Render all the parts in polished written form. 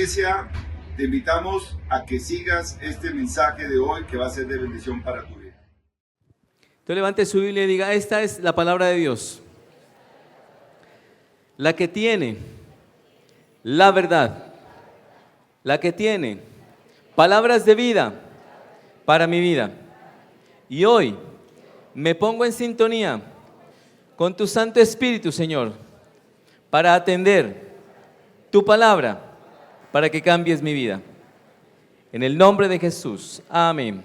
iglesia, te invitamos a que sigas este mensaje de hoy que va a ser de bendición para tu vida. Entonces levante su Biblia y diga, esta es la palabra de Dios, la que tiene la verdad, la que tiene palabras de vida para mi vida. Y hoy me pongo en sintonía con tu Santo Espíritu, Señor, para atender tu palabra, para que cambies mi vida. En el nombre de Jesús, amén.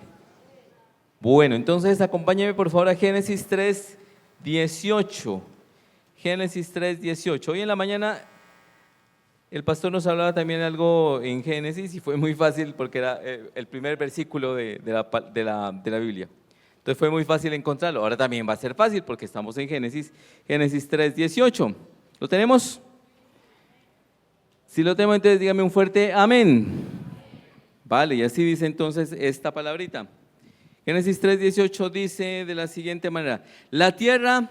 Bueno, entonces acompáñame por favor a Génesis 3:18. Génesis 3:18. Hoy en la mañana el pastor nos hablaba también algo en Génesis y fue muy fácil porque era el primer versículo de la Biblia. Entonces fue muy fácil encontrarlo. Ahora también va a ser fácil porque estamos en Génesis 3:18. ¿Lo tenemos? Si lo tenemos, entonces dígame un fuerte amén. Vale, y así dice entonces esta palabrita. Génesis 3:18 dice de la siguiente manera: la tierra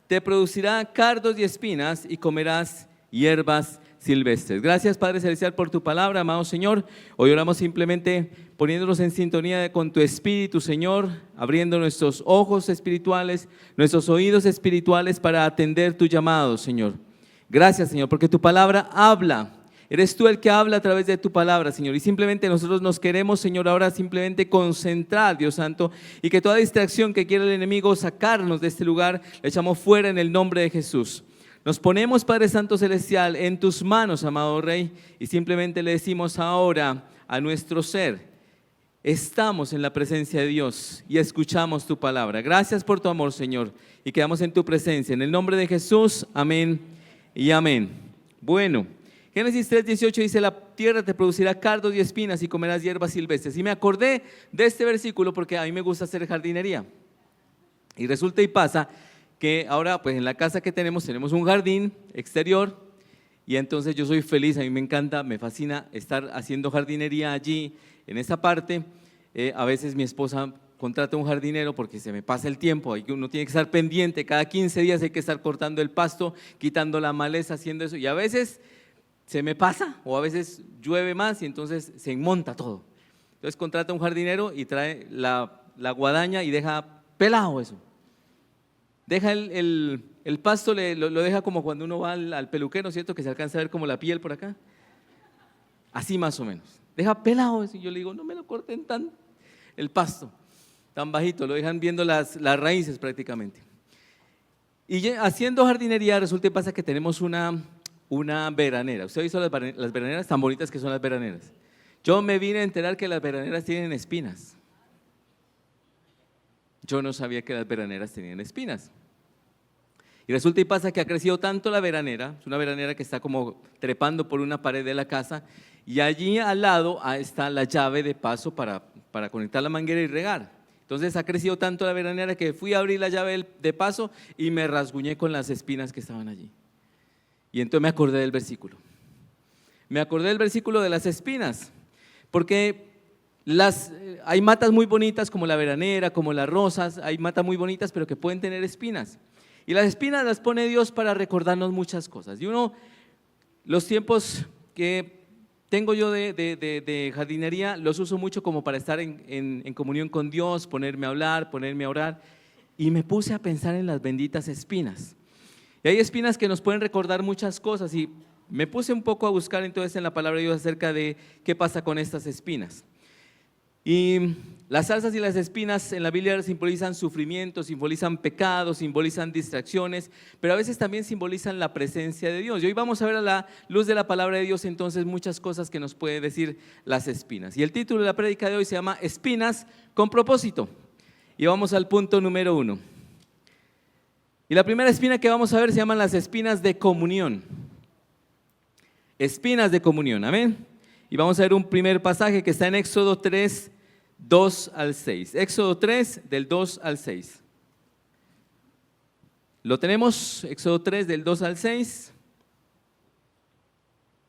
te producirá cardos y espinas y comerás hierbas silvestres. Gracias, Padre Celestial, por tu palabra, amado Señor. Hoy oramos simplemente poniéndonos en sintonía con tu Espíritu, Señor, abriendo nuestros ojos espirituales, nuestros oídos espirituales para atender tu llamado, Señor. Gracias, Señor, porque tu palabra habla. Eres tú el que habla a través de tu palabra, Señor, y simplemente nosotros nos queremos, Señor, ahora simplemente concentrar, Dios Santo, y que toda distracción que quiera el enemigo sacarnos de este lugar, la echamos fuera en el nombre de Jesús. Nos ponemos, Padre Santo Celestial, en tus manos, amado Rey, y simplemente le decimos ahora a nuestro ser: estamos en la presencia de Dios y escuchamos tu palabra. Gracias por tu amor, Señor, y quedamos en tu presencia. En el nombre de Jesús, amén y amén. Bueno, Génesis 3:18 dice: la tierra te producirá cardos y espinas y comerás hierbas silvestres. Y me acordé de este versículo porque a mí me gusta hacer jardinería. Y resulta y pasa que ahora pues en la casa que tenemos un jardín exterior y entonces yo soy feliz, a mí me encanta, me fascina estar haciendo jardinería allí en esa parte. A veces mi esposa contrata un jardinero porque se me pasa el tiempo, uno tiene que estar pendiente, cada 15 días hay que estar cortando el pasto, quitando la maleza, haciendo eso, y a veces se me pasa o a veces llueve más y entonces se enmonta todo. Entonces contrata un jardinero y trae la guadaña y deja pelado eso. Deja el pasto, lo deja como cuando uno va al peluquero, ¿cierto? Que se alcanza a ver como la piel por acá. Así más o menos. Deja pelado eso. Y yo le digo, no me lo corten el pasto, tan bajito, lo dejan viendo las raíces prácticamente. Y haciendo jardinería resulta y pasa que tenemos una veranera. ¿Usted ha visto las veraneras tan bonitas que son las veraneras? Yo me vine a enterar que las veraneras tienen espinas. Yo no sabía que las veraneras tenían espinas. Y resulta y pasa que ha crecido tanto la veranera, es una veranera que está como trepando por una pared de la casa, y allí al lado está la llave de paso para conectar la manguera y regar. Entonces ha crecido tanto la veranera que fui a abrir la llave de paso y me rasguñé con las espinas que estaban allí. Y entonces me acordé del versículo. Me acordé del versículo de las espinas, porque hay matas muy bonitas como la veranera, como las rosas, hay matas muy bonitas pero que pueden tener espinas. Y las espinas las pone Dios para recordarnos muchas cosas. Y los tiempos que tengo yo de jardinería los uso mucho como para estar en comunión con Dios, ponerme a hablar, ponerme a orar. Y me puse a pensar en las benditas espinas. Y hay espinas que nos pueden recordar muchas cosas y me puse un poco a buscar entonces en la palabra de Dios acerca de qué pasa con estas espinas. Y las zarzas y las espinas en la Biblia simbolizan sufrimiento, simbolizan pecados, simbolizan distracciones, pero a veces también simbolizan la presencia de Dios. Y hoy vamos a ver a la luz de la palabra de Dios entonces muchas cosas que nos puede decir las espinas. Y el título de la prédica de hoy se llama Espinas con propósito. Y vamos al punto número 1. Y la primera espina que vamos a ver se llaman las espinas de comunión. Espinas de comunión, amén. Y vamos a ver un primer pasaje que está en Éxodo 3, 2 al 6. Éxodo 3, del 2 al 6. ¿Lo tenemos? Éxodo 3, del 2 al 6.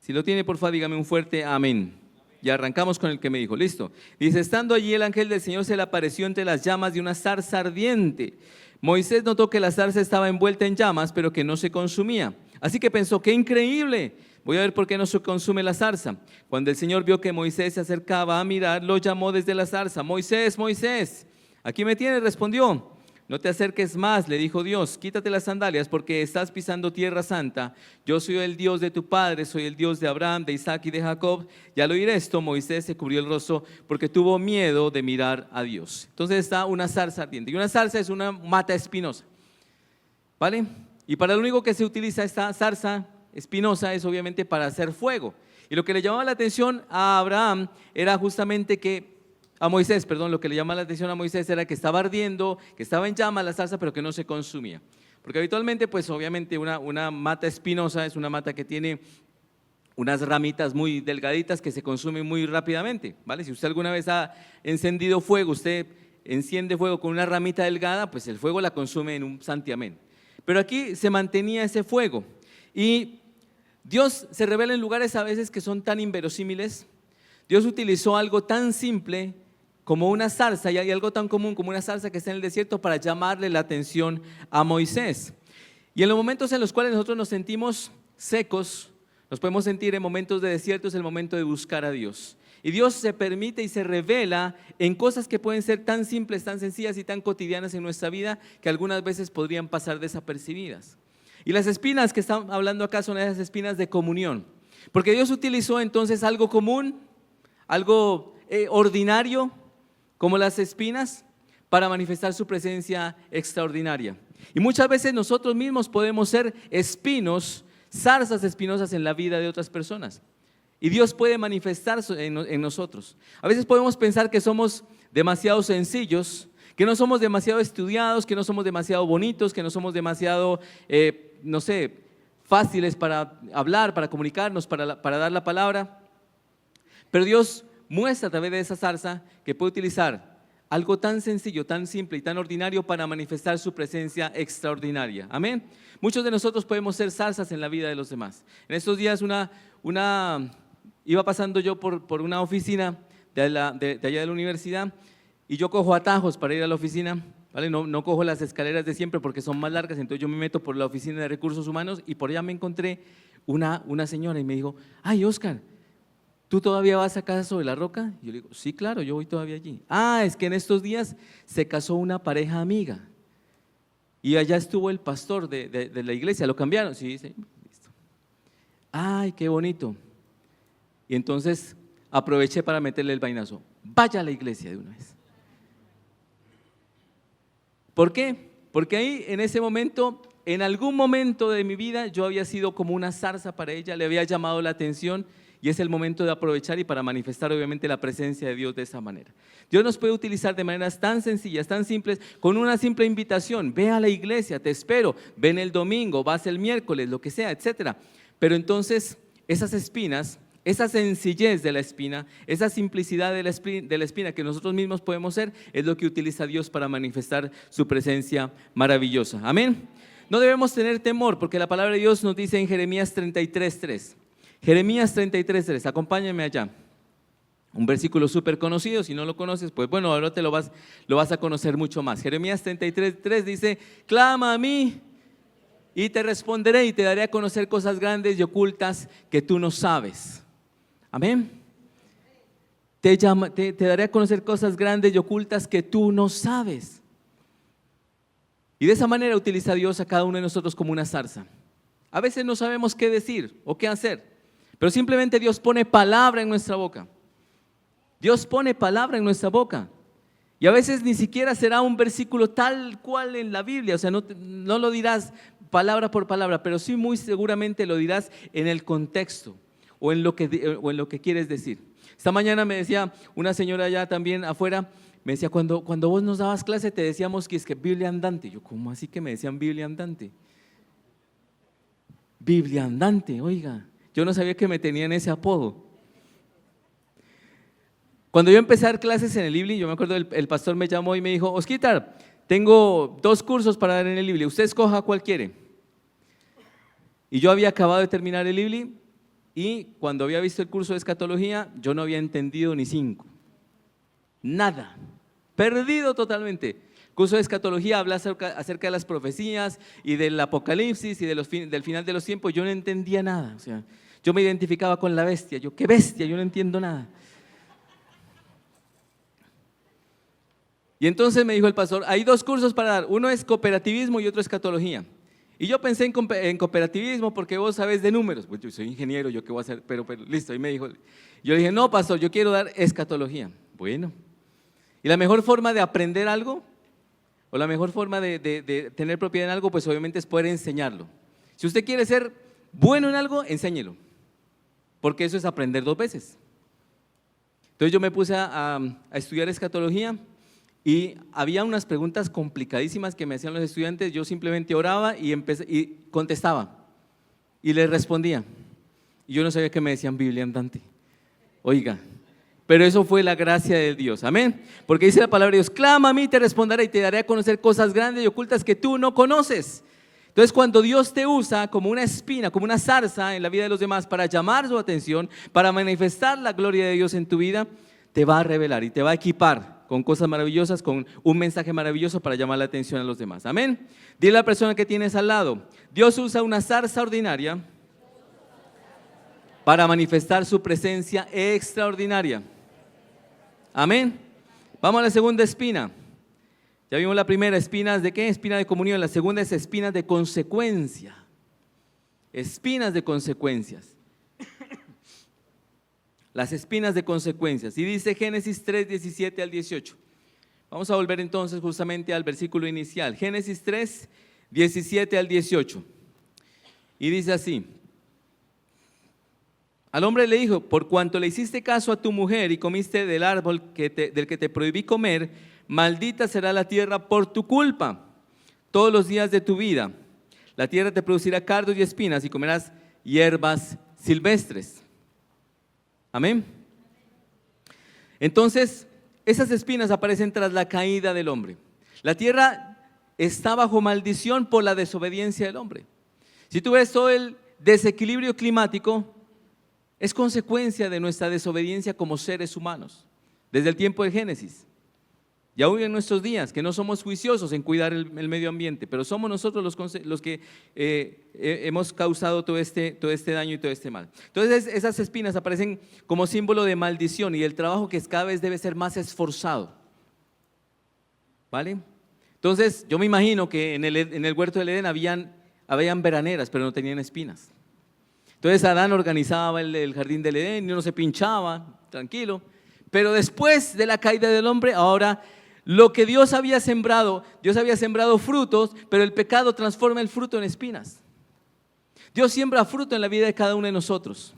Si lo tiene, por favor, dígame un fuerte amén. Ya arrancamos con el que me dijo, listo. Dice, estando allí el ángel del Señor se le apareció entre las llamas de una zarza ardiente. Moisés notó que la zarza estaba envuelta en llamas, pero que no se consumía. Así que pensó, qué increíble. voy a ver por qué no se consume la zarza. Cuando el Señor vio que Moisés se acercaba a mirar, lo llamó desde la zarza. Moisés, Moisés, aquí me tienes, respondió. No te acerques más, le dijo Dios, quítate las sandalias porque estás pisando tierra santa. Yo soy el Dios de tu padre, soy el Dios de Abraham, de Isaac y de Jacob. Y al oír esto, Moisés se cubrió el rostro porque tuvo miedo de mirar a Dios. Entonces está una zarza ardiente. Y una zarza es una mata espinosa, ¿vale? Y para lo único que se utiliza esta zarza espinosa es obviamente para hacer fuego. Y lo que le llamaba la atención a Abraham era justamente que a Moisés, perdón, lo que le llama la atención a Moisés era que estaba ardiendo, que estaba en llama la zarza, pero que no se consumía. Porque habitualmente, pues obviamente una mata espinosa es una mata que tiene unas ramitas muy delgaditas que se consumen muy rápidamente, ¿vale? Si usted alguna vez ha encendido fuego, usted enciende fuego con una ramita delgada, pues el fuego la consume en un santiamén. Pero aquí se mantenía ese fuego y Dios se revela en lugares a veces que son tan inverosímiles. Dios utilizó algo tan simple como una zarza, y hay algo tan común como una zarza que está en el desierto para llamarle la atención a Moisés. Y en los momentos en los cuales nosotros nos sentimos secos, nos podemos sentir en momentos de desierto, es el momento de buscar a Dios. Y Dios se permite y se revela en cosas que pueden ser tan simples, tan sencillas y tan cotidianas en nuestra vida que algunas veces podrían pasar desapercibidas. Y las espinas que están hablando acá son esas espinas de comunión, porque Dios utilizó entonces algo común, algo ordinario, como las espinas, para manifestar su presencia extraordinaria. Y muchas veces nosotros mismos podemos ser espinos, zarzas espinosas en la vida de otras personas. Y Dios puede manifestarse en nosotros. A veces podemos pensar que somos demasiado sencillos, que no somos demasiado estudiados, que no somos demasiado bonitos, que no somos demasiado, no sé, fáciles para hablar, para comunicarnos, para dar la palabra. Pero Dios muestra a través de esa zarza que puede utilizar algo tan sencillo, tan simple y tan ordinario para manifestar su presencia extraordinaria. Amén. Muchos de nosotros podemos ser zarzas en la vida de los demás. En estos días iba pasando yo por una oficina de allá de la universidad y yo cojo atajos para ir a la oficina, ¿vale? No cojo las escaleras de siempre porque son más largas, entonces yo me meto por la oficina de recursos humanos y por allá me encontré una señora y me dijo, ay, Oscar, ¿tú todavía vas a casa sobre la roca? Y yo le digo, sí, claro, yo voy todavía allí. Ah, es que en estos días se casó una pareja amiga y allá estuvo el pastor de la iglesia, ¿lo cambiaron? Sí, sí, listo. Ay, qué bonito. Y entonces aproveché para meterle el vainazo, vaya a la iglesia de una vez. ¿Por qué? Porque ahí en ese momento, en algún momento de mi vida yo había sido como una zarza para ella, le había llamado la atención. Y es el momento de aprovechar y para manifestar obviamente la presencia de Dios de esa manera. Dios nos puede utilizar de maneras tan sencillas, tan simples, con una simple invitación. Ve a la iglesia, te espero, ven el domingo, vas el miércoles, lo que sea, etc. Pero entonces esas espinas, esa sencillez de la espina, esa simplicidad de la espina que nosotros mismos podemos ser, es lo que utiliza Dios para manifestar su presencia maravillosa. Amén. No debemos tener temor porque la palabra de Dios nos dice en Jeremías 33:3. Jeremías 33:3, acompáñame allá. Un versículo súper conocido, si no lo conoces, pues bueno, ahora lo vas a conocer mucho más. Jeremías 33:3 dice, clama a mí y te responderé y te daré a conocer cosas grandes y ocultas que tú no sabes. Amén. Te daré a conocer cosas grandes y ocultas que tú no sabes. Y de esa manera utiliza Dios a cada uno de nosotros como una zarza. A veces no sabemos qué decir o qué hacer. Pero simplemente Dios pone palabra en nuestra boca. Dios pone palabra en nuestra boca. Y a veces ni siquiera será un versículo tal cual en la Biblia. O sea, no lo dirás palabra por palabra, pero sí muy seguramente lo dirás en el contexto o en lo que quieres decir. Esta mañana me decía una señora allá también afuera, me decía, cuando vos nos dabas clase te decíamos que es que Biblia andante. Yo, ¿cómo así que me decían Biblia andante? Biblia andante, oiga. Yo no sabía que me tenían ese apodo. Cuando yo empecé a dar clases en el IBLI, yo me acuerdo el pastor me llamó y me dijo, Osquitar, tengo 2 cursos para dar en el IBLI, usted escoja cuál quiere. Y yo había acabado de terminar el IBLI y cuando había visto el curso de escatología, yo no había entendido ni 5. Nada, perdido totalmente. Curso de escatología habla acerca de las profecías y del apocalipsis y del final de los tiempos. Yo no entendía nada, o sea, Yo me identificaba con la bestia. Yo, ¿qué bestia? Yo no entiendo nada. Y entonces me dijo el pastor, hay 2 cursos para dar. Uno es cooperativismo y otro escatología. Y yo pensé en cooperativismo porque vos sabés de números. Pues yo soy ingeniero, ¿yo qué voy a hacer? Pero listo. Y me dijo, yo dije, no, pastor, yo quiero dar escatología. Bueno. ¿Y la mejor forma de aprender algo? O la mejor forma de tener propiedad en algo, pues obviamente es poder enseñarlo. Si usted quiere ser bueno en algo, enséñelo. Porque eso es aprender 2 veces. Entonces yo me puse a estudiar escatología. Y había unas preguntas complicadísimas que me hacían los estudiantes. Yo simplemente oraba y contestaba y les respondía. Y yo no sabía qué me decían Biblia andante. Oiga, pero eso fue la gracia de Dios, amén. Porque dice la palabra de Dios, clama a mí, te responderé y te daré a conocer cosas grandes y ocultas que tú no conoces. Entonces cuando Dios te usa como una espina, como una zarza en la vida de los demás para llamar su atención, para manifestar la gloria de Dios en tu vida, te va a revelar y te va a equipar con cosas maravillosas, con un mensaje maravilloso para llamar la atención a los demás. Amén. Dile a la persona que tienes al lado, Dios usa una zarza ordinaria para manifestar su presencia extraordinaria. Amén. Vamos a la segunda espina. Ya vimos la primera, espinas de ¿qué? Espina de comunión. La segunda es espinas de consecuencia. Espinas de consecuencias. Las espinas de consecuencias. Y dice Génesis 3, 17 al 18. Vamos a volver entonces justamente al versículo inicial. Génesis 3, 17 al 18. Y dice así. Al hombre le dijo, por cuanto le hiciste caso a tu mujer y comiste del árbol del que te prohibí comer, maldita será la tierra por tu culpa todos los días de tu vida. La tierra te producirá cardos y espinas y comerás hierbas silvestres. Amén. Entonces, esas espinas aparecen tras la caída del hombre. La tierra está bajo maldición por la desobediencia del hombre. Si tú ves todo el desequilibrio climático, es consecuencia de nuestra desobediencia como seres humanos, desde el tiempo de Génesis. Y aún en nuestros días, que no somos juiciosos en cuidar el medio ambiente, pero somos nosotros los que hemos causado todo este daño y todo este mal. Entonces esas espinas aparecen como símbolo de maldición y el trabajo que cada vez debe ser más esforzado. ¿Vale? Entonces yo me imagino que en el huerto del Edén habían veraneras, pero no tenían espinas. Entonces Adán organizaba el jardín del Edén y uno se pinchaba, tranquilo. Pero después de la caída del hombre, ahora lo que Dios había sembrado frutos, pero el pecado transforma el fruto en espinas. Dios siembra fruto en la vida de cada uno de nosotros,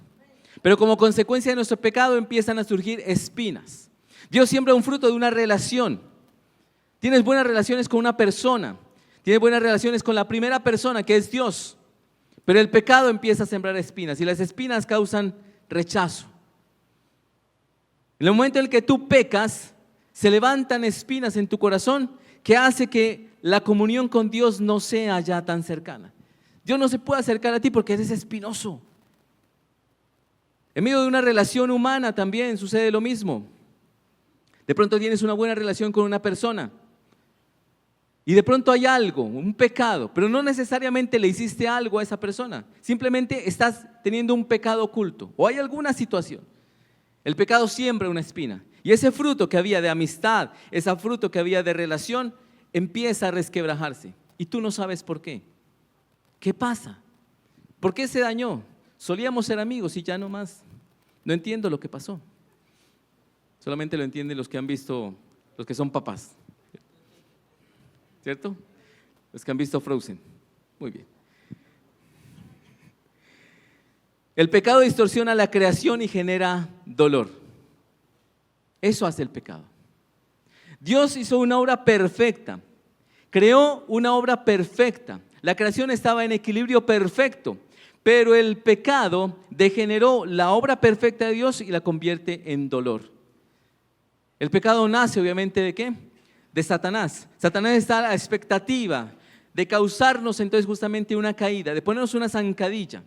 pero como consecuencia de nuestro pecado empiezan a surgir espinas. Dios siembra un fruto de una relación. Tienes buenas relaciones con una persona, tienes buenas relaciones con la primera persona que es Dios, pero el pecado empieza a sembrar espinas y las espinas causan rechazo. En el momento en el que tú pecas, se levantan espinas en tu corazón que hace que la comunión con Dios no sea ya tan cercana. Dios no se puede acercar a ti porque eres espinoso. En medio de una relación humana también sucede lo mismo. De pronto tienes una buena relación con una persona y de pronto hay algo, un pecado, pero no necesariamente le hiciste algo a esa persona. Simplemente estás teniendo un pecado oculto o hay alguna situación. El pecado siembra una espina. Y ese fruto que había de amistad, ese fruto que había de relación, empieza a resquebrajarse. Y tú no sabes por qué. ¿Qué pasa? ¿Por qué se dañó? Solíamos ser amigos y ya no más. No entiendo lo que pasó. Solamente lo entienden los que han visto, los que son papás. ¿Cierto? Los que han visto Frozen. Muy bien. El pecado distorsiona la creación y genera dolor. Eso hace el pecado. Dios hizo una obra perfecta, creó una obra perfecta. La creación estaba en equilibrio perfecto, pero el pecado degeneró la obra perfecta de Dios y la convierte en dolor. El pecado nace obviamente ¿de qué? De Satanás. Satanás está a la expectativa de causarnos entonces justamente una caída, de ponernos una zancadilla.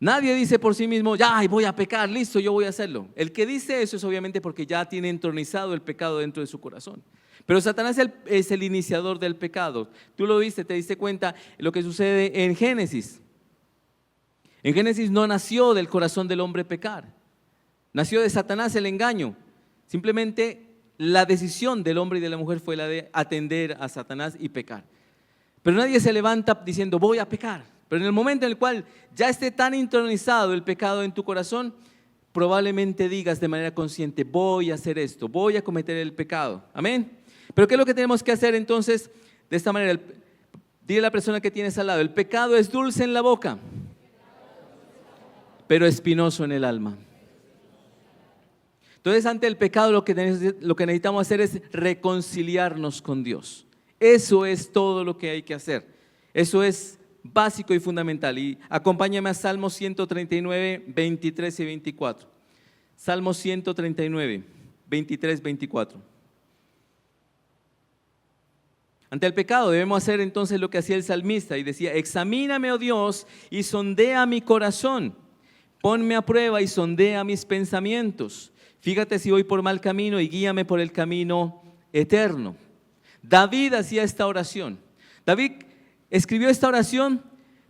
Nadie dice por sí mismo, ya voy a pecar, listo, yo voy a hacerlo. El que dice eso es obviamente porque ya tiene entronizado el pecado dentro de su corazón. Pero Satanás es el iniciador del pecado. Tú lo viste, te diste cuenta de lo que sucede en Génesis. En Génesis no nació del corazón del hombre pecar, nació de Satanás el engaño. Simplemente la decisión del hombre y de la mujer fue la de atender a Satanás y pecar. Pero nadie se levanta diciendo voy a pecar. Pero en el momento en el cual ya esté tan intronizado el pecado en tu corazón, probablemente digas de manera consciente, voy a hacer esto, voy a cometer el pecado. Amén. Pero ¿qué es lo que tenemos que hacer entonces? De esta manera, dile a la persona que tienes al lado, el pecado es dulce en la boca, pero espinoso en el alma. Entonces, ante el pecado lo que necesitamos hacer es reconciliarnos con Dios. Eso es todo lo que hay que hacer. Eso es básico y fundamental. Y acompáñame a Salmos 139, 23 y 24. Salmos 139, 23, 24. Ante el pecado debemos hacer entonces lo que hacía el salmista y decía, examíname, oh Dios, y sondea mi corazón. Ponme a prueba y sondea mis pensamientos. Fíjate si voy por mal camino y guíame por el camino eterno. David hacía esta oración. David escribió esta oración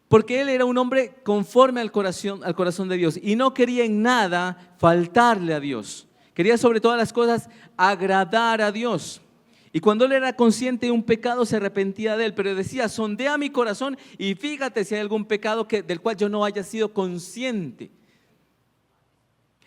porque él era un hombre conforme al corazón de Dios y no quería en nada faltarle a Dios. Quería sobre todas las cosas agradar a Dios. Y cuando él era consciente de un pecado se arrepentía de él, pero decía, sondea mi corazón y fíjate si hay algún pecado del cual yo no haya sido consciente.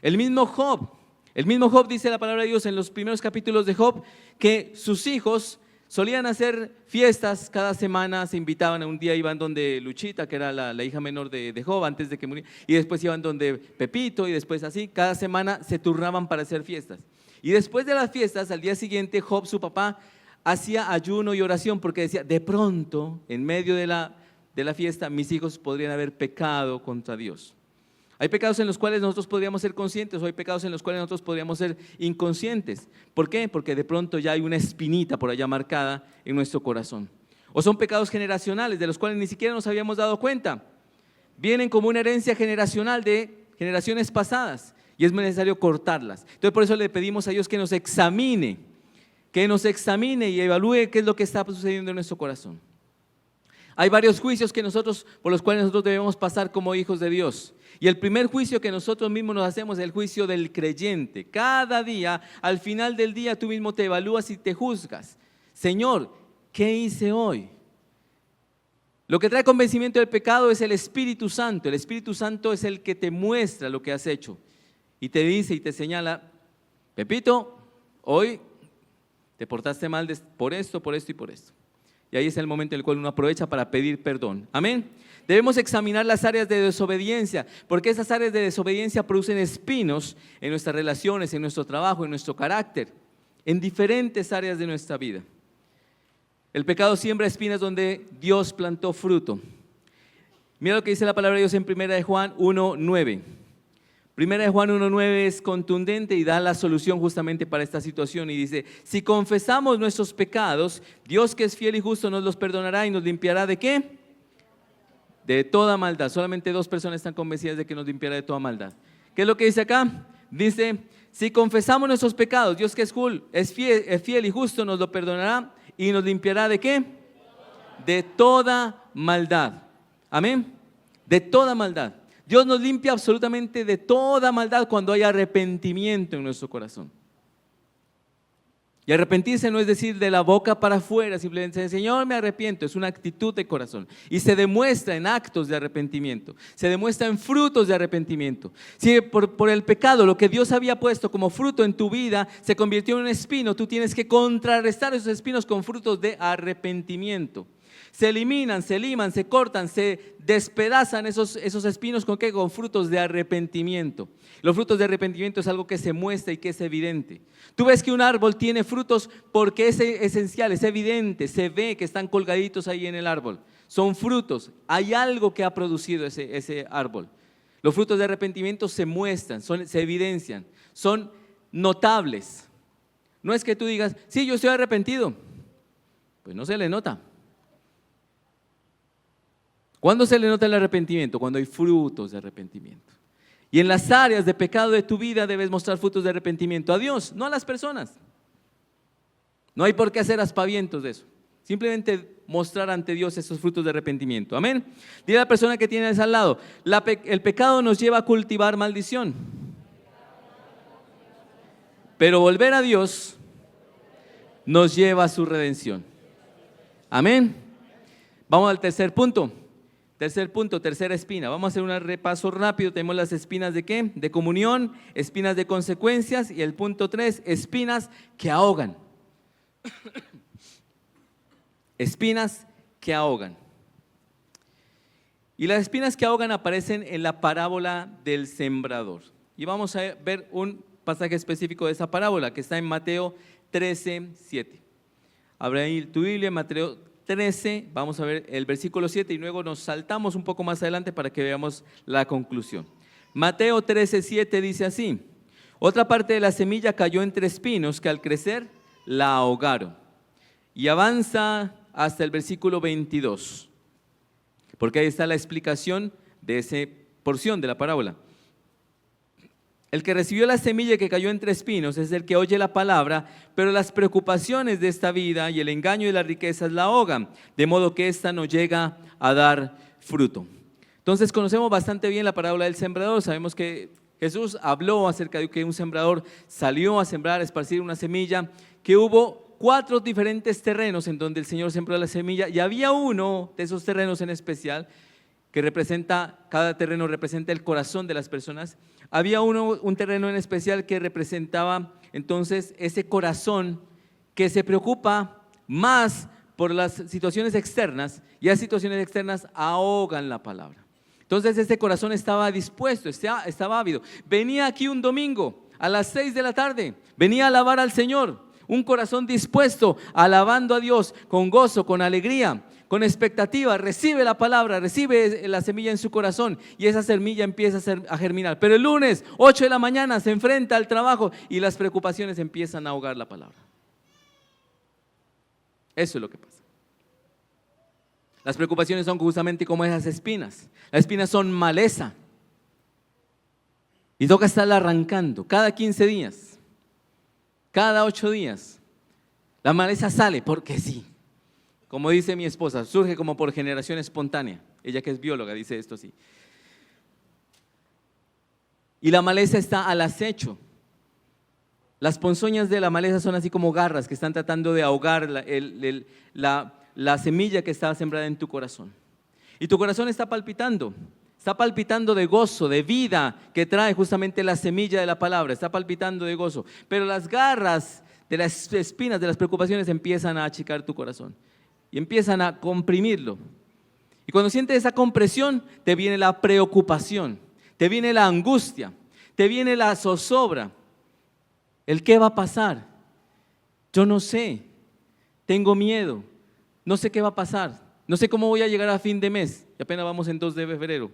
El mismo Job dice la palabra de Dios en los primeros capítulos de Job que sus hijos solían hacer fiestas cada semana, se invitaban, un día iban donde Luchita, que era la hija menor de Job antes de que muriera, y después iban donde Pepito y después así, cada semana se turnaban para hacer fiestas. Y después de las fiestas, al día siguiente, Job, su papá, hacía ayuno y oración porque decía, de pronto, en medio de la fiesta, mis hijos podrían haber pecado contra Dios. Hay pecados en los cuales nosotros podríamos ser conscientes o hay pecados en los cuales nosotros podríamos ser inconscientes. ¿Por qué? Porque de pronto ya hay una espinita por allá marcada en nuestro corazón. O son pecados generacionales de los cuales ni siquiera nos habíamos dado cuenta. Vienen como una herencia generacional de generaciones pasadas y es necesario cortarlas. Entonces por eso le pedimos a Dios que nos examine y evalúe qué es lo que está sucediendo en nuestro corazón. Hay varios juicios por los cuales nosotros debemos pasar como hijos de Dios. Y el primer juicio que nosotros mismos nos hacemos es el juicio del creyente. Cada día, al final del día, tú mismo te evalúas y te juzgas. Señor, ¿qué hice hoy? Lo que trae convencimiento del pecado es el Espíritu Santo. El Espíritu Santo es el que te muestra lo que has hecho. Y te dice y te señala, Pepito, hoy te portaste mal por esto y por esto. Y ahí es el momento en el cual uno aprovecha para pedir perdón. Amén. Debemos examinar las áreas de desobediencia, porque esas áreas de desobediencia producen espinos en nuestras relaciones, en nuestro trabajo, en nuestro carácter, en diferentes áreas de nuestra vida. El pecado siembra espinas donde Dios plantó fruto. Mira lo que dice la palabra de Dios en 1 de Juan 1:9. 1 de Juan 1:9 es contundente y da la solución justamente para esta situación y dice, si confesamos nuestros pecados, Dios que es fiel y justo nos los perdonará y nos limpiará ¿de qué? De toda maldad. Solamente 2 personas están convencidas de que nos limpiará de toda maldad. ¿Qué es lo que dice acá? Dice, si confesamos nuestros pecados, Dios que es fiel y justo nos lo perdonará y nos limpiará ¿de qué? De toda maldad. Amén. De toda maldad. Dios nos limpia absolutamente de toda maldad cuando hay arrepentimiento en nuestro corazón. Y arrepentirse no es decir de la boca para afuera, simplemente Señor me arrepiento, es una actitud de corazón. Y se demuestra en actos de arrepentimiento, se demuestra en frutos de arrepentimiento. Si por el pecado lo que Dios había puesto como fruto en tu vida se convirtió en un espino, tú tienes que contrarrestar esos espinos con frutos de arrepentimiento. Se eliminan, se liman, se cortan, se despedazan esos espinos ¿con qué? Con frutos de arrepentimiento. Los frutos de arrepentimiento es algo que se muestra y que es evidente. Tú ves que un árbol tiene frutos porque es esencial, es evidente, se ve que están colgaditos ahí en el árbol. Son frutos, hay algo que ha producido ese árbol. Los frutos de arrepentimiento se muestran, se evidencian, son notables. No es que tú digas, sí, yo estoy arrepentido. Pues no se le nota. ¿Cuándo se le nota el arrepentimiento? Cuando hay frutos de arrepentimiento. Y en las áreas de pecado de tu vida debes mostrar frutos de arrepentimiento a Dios, no a las personas. No hay por qué hacer aspavientos de eso. Simplemente mostrar ante Dios esos frutos de arrepentimiento. Amén. Dile a la persona que tienes al lado, el pecado nos lleva a cultivar maldición. Pero volver a Dios nos lleva a su redención. Amén. Vamos al tercer punto. Tercera espina. Vamos a hacer un repaso rápido. Tenemos las espinas de ¿qué? De comunión, espinas de consecuencias, y el punto 3, espinas que ahogan. Espinas que ahogan. Y las espinas que ahogan aparecen en la parábola del sembrador. Y vamos a ver un pasaje específico de esa parábola que está en Mateo 13:7. Abre ahí tu Biblia, Mateo 13, vamos a ver el versículo 7 y luego nos saltamos un poco más adelante para que veamos la conclusión. Mateo 13:7 dice así: otra parte de la semilla cayó entre espinos que al crecer la ahogaron. Y avanza hasta el versículo 22, porque ahí está la explicación de esa porción de la parábola. El que recibió la semilla que cayó entre espinos es el que oye la palabra, pero las preocupaciones de esta vida y el engaño de las riquezas la ahogan, de modo que ésta no llega a dar fruto. Entonces conocemos bastante bien la parábola del sembrador. Sabemos que Jesús habló acerca de que un sembrador salió a sembrar, a esparcir una semilla, que hubo 4 diferentes terrenos en donde el Señor sembró la semilla, y había uno de esos terrenos en especial que cada terreno representa el corazón de las personas. Había un terreno en especial que representaba entonces ese corazón que se preocupa más por las situaciones externas, y las situaciones externas ahogan la palabra. Entonces ese corazón estaba dispuesto, estaba ávido. Venía aquí un domingo a las 6 de la tarde, venía a alabar al Señor. Un corazón dispuesto, alabando a Dios con gozo, con alegría, con expectativa. Recibe la palabra, recibe la semilla en su corazón, y esa semilla empieza a germinar. Pero el lunes, 8 de la mañana, se enfrenta al trabajo y las preocupaciones empiezan a ahogar la palabra. Eso es lo que pasa. Las preocupaciones son justamente como esas espinas. Las espinas son maleza y toca estarla arrancando cada 15 días. Cada 8 días, la maleza sale porque sí. Como dice mi esposa, surge como por generación espontánea. Ella que es bióloga dice esto así. Y la maleza está al acecho. Las ponzoñas de la maleza son así como garras que están tratando de ahogar la semilla que está sembrada en tu corazón. Y tu corazón está palpitando de gozo, de vida que trae justamente la semilla de la palabra, está palpitando de gozo. Pero las garras de las espinas, de las preocupaciones empiezan a achicar tu corazón y empiezan a comprimirlo. Y cuando sientes esa compresión, te viene la preocupación, te viene la angustia, te viene la zozobra. ¿El qué va a pasar? Yo no sé, tengo miedo, no sé qué va a pasar, no sé cómo voy a llegar a fin de mes, y apenas vamos en 2 de febrero.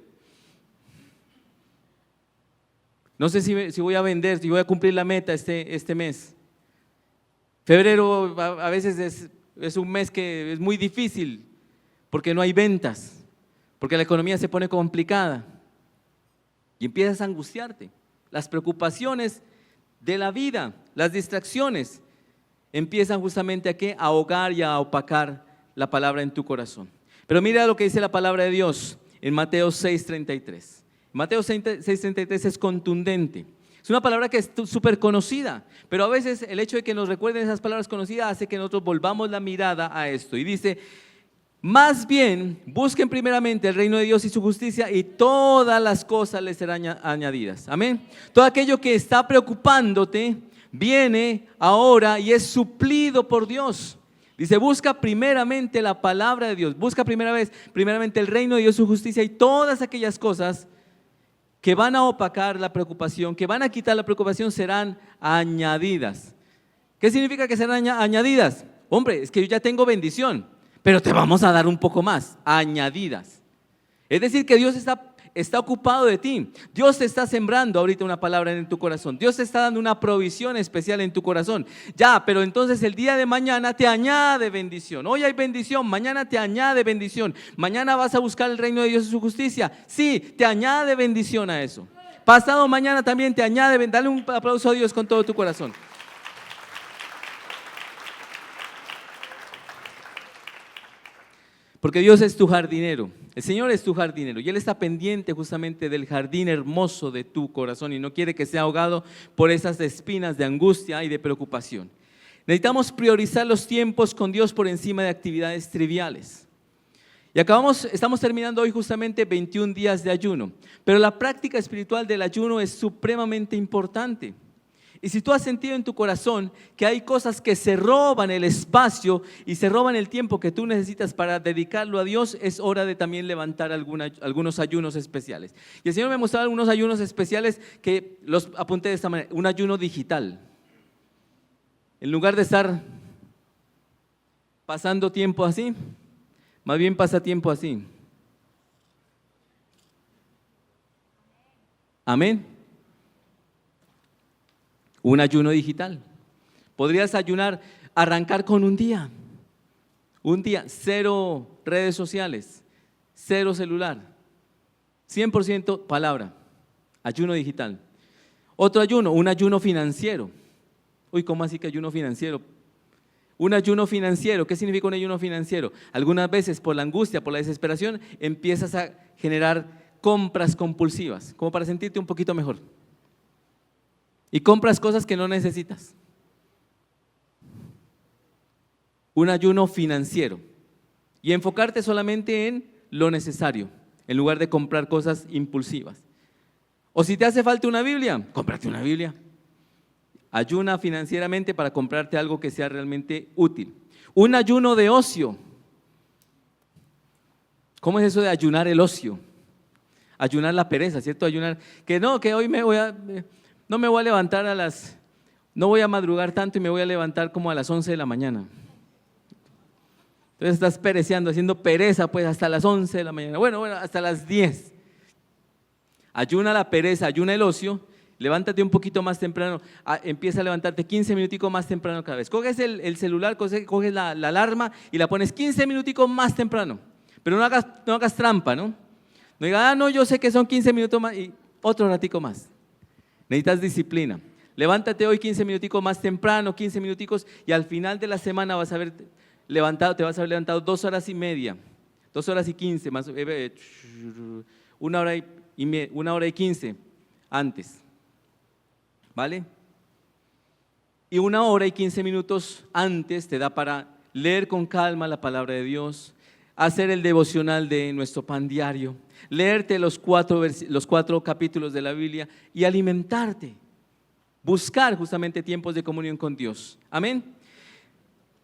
No sé si voy a vender, si voy a cumplir la meta este mes. Febrero a veces es un mes que es muy difícil porque no hay ventas, porque la economía se pone complicada y empiezas a angustiarte. Las preocupaciones de la vida, las distracciones empiezan justamente a ahogar y a opacar la palabra en tu corazón. Pero mira lo que dice la palabra de Dios en Mateo 6:33. Mateo 6:33 es contundente. Es una palabra que es súper conocida, pero a veces el hecho de que nos recuerden esas palabras conocidas hace que nosotros volvamos la mirada a esto. Y dice: más bien busquen primeramente el reino de Dios y su justicia, y todas las cosas les serán añadidas. Amén. Todo aquello que está preocupándote viene ahora y es suplido por Dios. Dice: busca primeramente la palabra de Dios, busca primeramente el reino de Dios, su justicia, y todas aquellas cosas que van a opacar la preocupación, que van a quitar la preocupación, serán añadidas. ¿Qué significa que serán añadidas? Hombre, es que yo ya tengo bendición, pero te vamos a dar un poco más, añadidas. Es decir, que Dios está ocupado de ti. Dios te está sembrando ahorita una palabra en tu corazón. Dios te está dando una provisión especial en tu corazón. Ya, pero entonces el día de mañana te añade bendición. Hoy hay bendición, mañana te añade bendición. Mañana vas a buscar el reino de Dios y su justicia. Sí, te añade bendición a eso. Pasado mañana también te añade bendición. Dale un aplauso a Dios con todo tu corazón. Porque Dios es tu jardinero, el Señor es tu jardinero y Él está pendiente justamente del jardín hermoso de tu corazón y no quiere que sea ahogado por esas espinas de angustia y de preocupación. Necesitamos priorizar los tiempos con Dios por encima de actividades triviales. Y estamos terminando hoy justamente 21 días de ayuno, pero la práctica espiritual del ayuno es supremamente importante. Y si tú has sentido en tu corazón que hay cosas que se roban el espacio y se roban el tiempo que tú necesitas para dedicarlo a Dios, es hora de también levantar algunos ayunos especiales. Y el Señor me mostró algunos ayunos especiales que los apunté de esta manera: un ayuno digital. En lugar de estar pasando tiempo así, más bien pasa tiempo así. Amén. Un ayuno digital. Podrías arrancar con un día, cero redes sociales, cero celular, 100% palabra, ayuno digital. Otro ayuno, un ayuno financiero. Uy, ¿cómo así que ayuno financiero? Un ayuno financiero, ¿qué significa un ayuno financiero? Algunas veces por la angustia, por la desesperación, empiezas a generar compras compulsivas, como para sentirte un poquito mejor. Y compras cosas que no necesitas. Un ayuno financiero. Y enfocarte solamente en lo necesario, en lugar de comprar cosas impulsivas. O si te hace falta una Biblia, cómprate una Biblia. Ayuna financieramente para comprarte algo que sea realmente útil. Un ayuno de ocio. ¿Cómo es eso de ayunar el ocio? Ayunar la pereza, ¿cierto? Ayunar, que hoy no me voy a levantar no voy a madrugar tanto y me voy a levantar como a las 11 de la mañana. Entonces estás pereceando, haciendo pereza pues hasta las 11 de la mañana. Bueno, hasta las 10. Ayuna la pereza, ayuna el ocio. Levántate un poquito más temprano, empieza a levantarte 15 minuticos más temprano cada vez. Coges el celular, coges la alarma y la pones 15 minuticos más temprano. Pero no hagas trampa, ¿no? No digas, no, yo sé que son 15 minutos más y otro ratico más. Necesitas disciplina. Levántate hoy 15 minuticos más temprano, 15 minuticos, y al final de la semana te vas a haber levantado 2 horas y media, 2 horas y 15, más, 1 hora y 15 antes. ¿Vale? Y 1 hora y 15 minutos antes te da para leer con calma la palabra de Dios, hacer el devocional de nuestro pan diario, leerte los 4 capítulos de la Biblia y alimentarte, buscar justamente tiempos de comunión con Dios. Amén.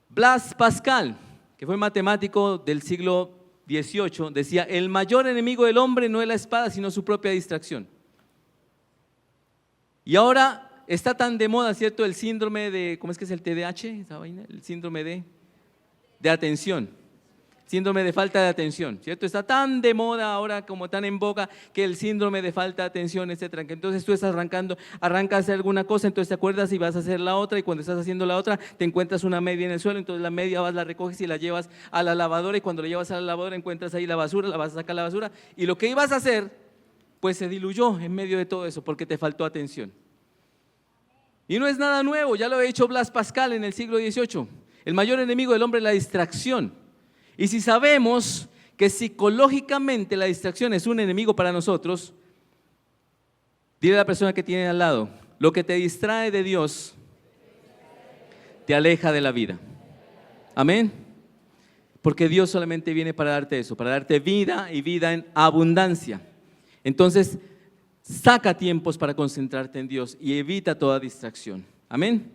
Blaise Pascal, que fue matemático del siglo XVIII, decía: el mayor enemigo del hombre no es la espada, sino su propia distracción. Y ahora está tan de moda, ¿cierto? El síndrome de, ¿cómo es que es el TDAH? Esa vaina, el síndrome de atención, síndrome de falta de atención, ¿cierto? Está tan de moda ahora, como tan en boga, que el síndrome de falta de atención, etcétera. Que entonces tú estás arrancas a hacer alguna cosa, entonces te acuerdas y vas a hacer la otra, y cuando estás haciendo la otra te encuentras una media en el suelo, entonces la media la recoges y la llevas a la lavadora, y cuando la llevas a la lavadora encuentras ahí la basura, la vas a sacar la basura, y lo que ibas a hacer pues se diluyó en medio de todo eso porque te faltó atención. Y no es nada nuevo, ya lo había dicho Blaise Pascal en el siglo XVIII. El mayor enemigo del hombre es la distracción. Y si sabemos que psicológicamente la distracción es un enemigo para nosotros, dile a la persona que tiene al lado: lo que te distrae de Dios te aleja de la vida. Amén. Porque Dios solamente viene para darte eso, para darte vida y vida en abundancia. Entonces, saca tiempos para concentrarte en Dios y evita toda distracción. Amén.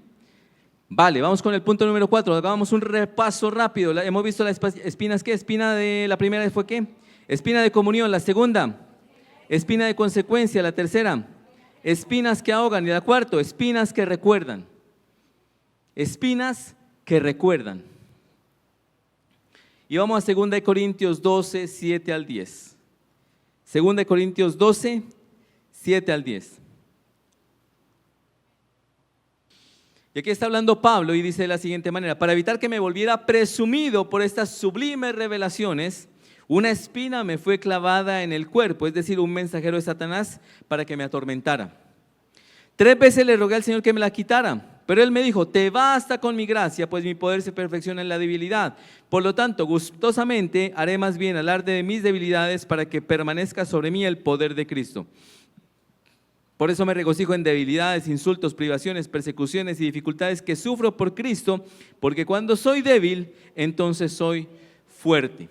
Vale, vamos con el punto número 4. Hagamos un repaso rápido. Hemos visto las espinas. ¿Qué? Espina de la primera fue ¿qué? Espina de comunión. La segunda, espina de consecuencia. La tercera, espinas que ahogan. Y la cuarta, espinas que recuerdan. Espinas que recuerdan. Y vamos a 2 Corintios 12, 7 al 10. 2 Corintios 12, 7 al 10. Y aquí está hablando Pablo y dice de la siguiente manera: para evitar que me volviera presumido por estas sublimes revelaciones, una espina me fue clavada en el cuerpo, es decir, un mensajero de Satanás para que me atormentara. 3 veces le rogué al Señor que me la quitara, Pero él me dijo, te basta con mi gracia, pues mi poder se perfecciona en la debilidad. Por lo tanto, gustosamente haré más bien alarde de mis debilidades para que permanezca sobre mí el poder de Cristo. Por eso me regocijo en debilidades, insultos, privaciones, persecuciones y dificultades que sufro por Cristo, porque cuando soy débil, entonces soy fuerte.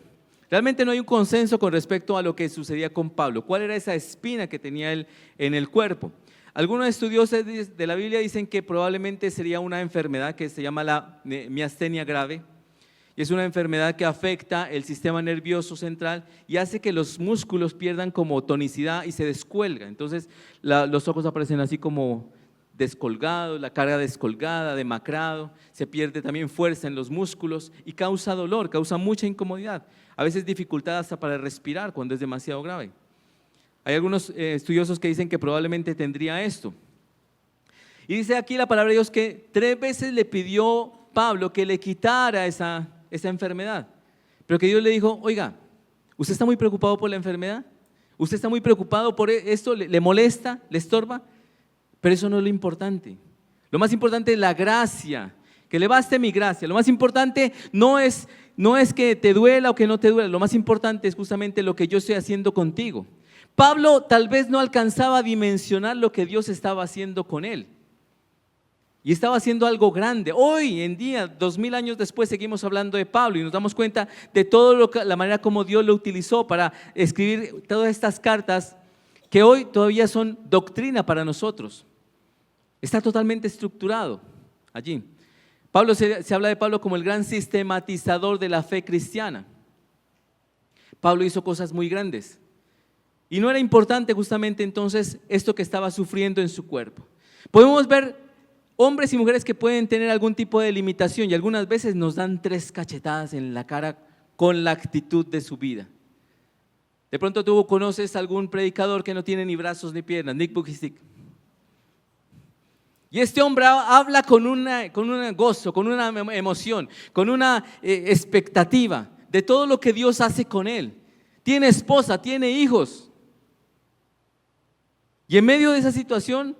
Realmente no hay un consenso con respecto a lo que sucedía con Pablo. ¿Cuál era esa espina que tenía él en el cuerpo? Algunos estudiosos de la Biblia dicen que probablemente sería una enfermedad que se llama la miastenia grave. Y es una enfermedad que afecta el sistema nervioso central y hace que los músculos pierdan como tonicidad y se descuelga. Entonces los ojos aparecen así como descolgados, la cara descolgada, demacrado, se pierde también fuerza en los músculos y causa dolor, causa mucha incomodidad, a veces dificultad hasta para respirar cuando es demasiado grave. Hay algunos estudiosos que dicen que probablemente tendría esto. Y dice aquí la palabra de Dios que 3 veces le pidió Pablo que le quitara esa enfermedad, pero que Dios le dijo, oiga, ¿usted está muy preocupado por la enfermedad? ¿Usted está muy preocupado por esto? ¿Le molesta? ¿Le estorba? Pero eso no es lo importante. Lo más importante es la gracia, que le baste mi gracia. Lo más importante no es que te duela o que no te duela, lo más importante es justamente lo que yo estoy haciendo contigo. Pablo tal vez no alcanzaba a dimensionar lo que Dios estaba haciendo con él. Y estaba haciendo algo grande. Hoy en día, 2000 años después, seguimos hablando de Pablo y nos damos cuenta de la manera como Dios lo utilizó para escribir todas estas cartas que hoy todavía son doctrina para nosotros. Está totalmente estructurado allí. Se habla de Pablo como el gran sistematizador de la fe cristiana. Pablo hizo cosas muy grandes. Y no era importante justamente entonces esto que estaba sufriendo en su cuerpo. Podemos ver hombres y mujeres que pueden tener algún tipo de limitación y algunas veces nos dan 3 cachetadas en la cara con la actitud de su vida. De pronto tú conoces a algún predicador que no tiene ni brazos ni piernas, Nick Vujicic. Y este hombre habla con un gozo, con una emoción, con una expectativa de todo lo que Dios hace con él. Tiene esposa, tiene hijos. Y en medio de esa situación,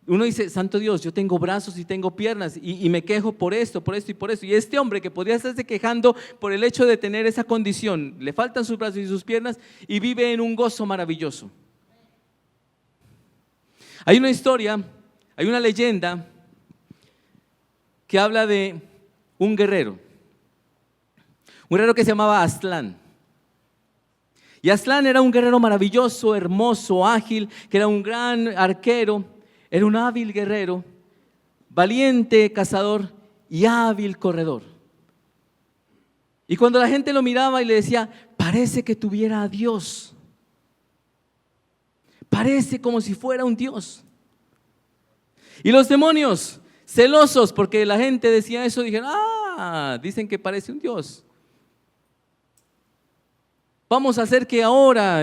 uno dice, santo Dios, yo tengo brazos y tengo piernas y me quejo por esto y por esto. Y este hombre que podría estarse quejando por el hecho de tener esa condición, le faltan sus brazos y sus piernas y vive en un gozo maravilloso. Hay una historia, hay una leyenda que habla de un guerrero que se llamaba Aslan. Y Aslan era un guerrero maravilloso, hermoso, ágil, que era un gran arquero. Era un hábil guerrero, valiente cazador y hábil corredor. Y cuando la gente lo miraba y le decía, parece que tuviera a Dios. Parece como si fuera un Dios. Y los demonios, celosos porque la gente decía eso, dijeron, dicen que parece un Dios. Vamos a hacer que ahora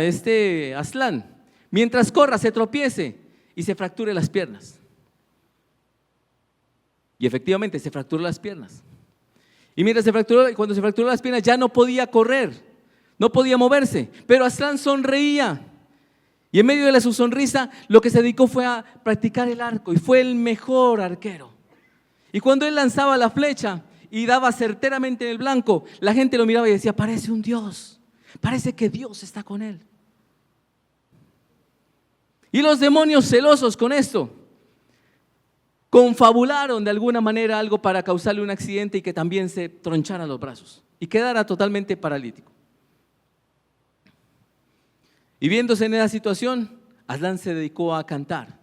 Aslan, mientras corra, se tropiece y se fracture las piernas. Y efectivamente se fracturó las piernas. Y cuando se fracturó las piernas ya no podía correr, no podía moverse, pero Aslan sonreía. Y en medio de su sonrisa lo que se dedicó fue a practicar el arco y fue el mejor arquero. Y cuando él lanzaba la flecha y daba certeramente en el blanco, la gente lo miraba y decía, parece un Dios, parece que Dios está con él. Y los demonios celosos con esto confabularon de alguna manera algo para causarle un accidente y que también se tronchara los brazos y quedara totalmente paralítico. Y viéndose en esa situación, Aslan se dedicó a cantar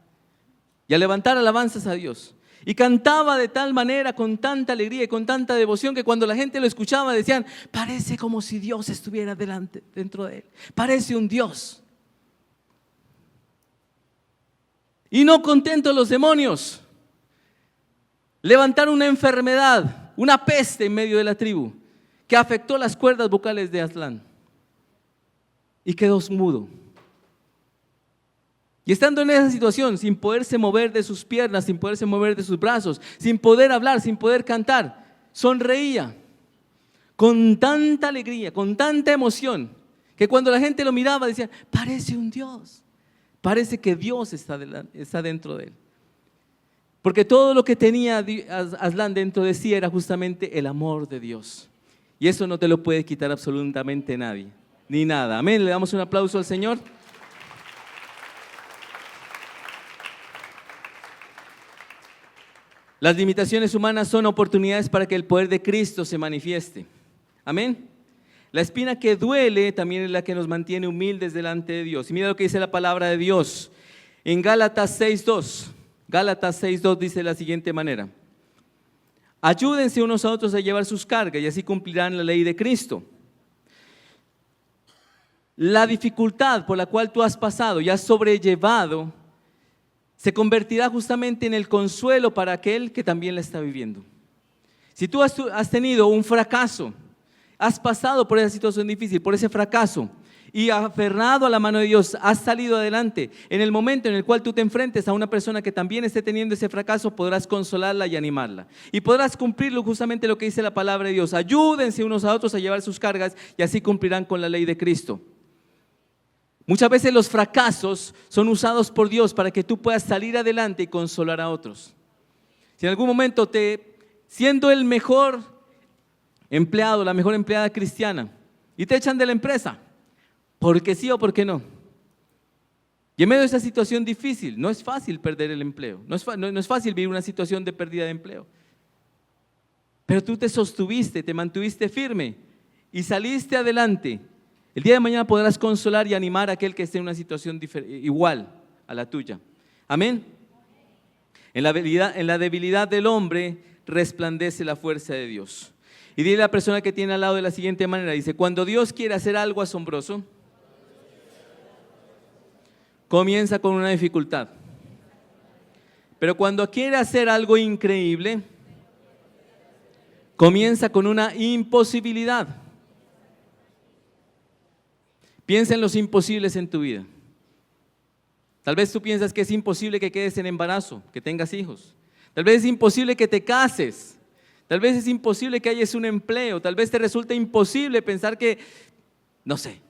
y a levantar alabanzas a Dios. Y cantaba de tal manera, con tanta alegría y con tanta devoción, que cuando la gente lo escuchaba decían, parece como si Dios estuviera dentro de él, parece un Dios. Y no contentos los demonios, levantaron una enfermedad, una peste en medio de la tribu, que afectó las cuerdas vocales de Aslan y quedó mudo. Y estando en esa situación, sin poderse mover de sus piernas, sin poderse mover de sus brazos, sin poder hablar, sin poder cantar, sonreía con tanta alegría, con tanta emoción, que cuando la gente lo miraba decía, parece un Dios. Parece que Dios está dentro de él. Porque todo lo que tenía Aslan dentro de sí era justamente el amor de Dios. Y eso no te lo puede quitar absolutamente nadie, ni nada. Amén. Le damos un aplauso al Señor. Las limitaciones humanas son oportunidades para que el poder de Cristo se manifieste. Amén. La espina que duele también es la que nos mantiene humildes delante de Dios. Y mira lo que dice la palabra de Dios en Gálatas 6:2. Gálatas 6:2 dice de la siguiente manera: ayúdense unos a otros a llevar sus cargas y así cumplirán la ley de Cristo. La dificultad por la cual tú has pasado y has sobrellevado se convertirá justamente en el consuelo para aquel que también la está viviendo. Si tú has tenido un fracaso, has pasado por esa situación difícil, por ese fracaso, y aferrado a la mano de Dios, has salido adelante, en el momento en el cual tú te enfrentes a una persona que también esté teniendo ese fracaso, podrás consolarla y animarla. Y podrás cumplirlo justamente lo que dice la palabra de Dios: ayúdense unos a otros a llevar sus cargas y así cumplirán con la ley de Cristo. Muchas veces los fracasos son usados por Dios para que tú puedas salir adelante y consolar a otros. Si en algún momento siendo el mejor empleado, la mejor empleada cristiana, y te echan de la empresa, porque sí o porque no. Y en medio de esa situación difícil, no es fácil perder el empleo, no es fácil vivir una situación de pérdida de empleo. Pero tú te sostuviste, te mantuviste firme y saliste adelante. El día de mañana podrás consolar y animar a aquel que esté en una situación igual a la tuya. Amén. En la debilidad del hombre resplandece la fuerza de Dios. Y dile a la persona que tiene al lado de la siguiente manera: dice, cuando Dios quiere hacer algo asombroso, comienza con una dificultad. Pero cuando quiere hacer algo increíble, comienza con una imposibilidad. Piensa en los imposibles en tu vida. Tal vez tú piensas que es imposible que quedes en embarazo, que tengas hijos. Tal vez es imposible que te cases. Tal vez es imposible que hayas un empleo. Tal vez te resulte imposible pensar que, no sé.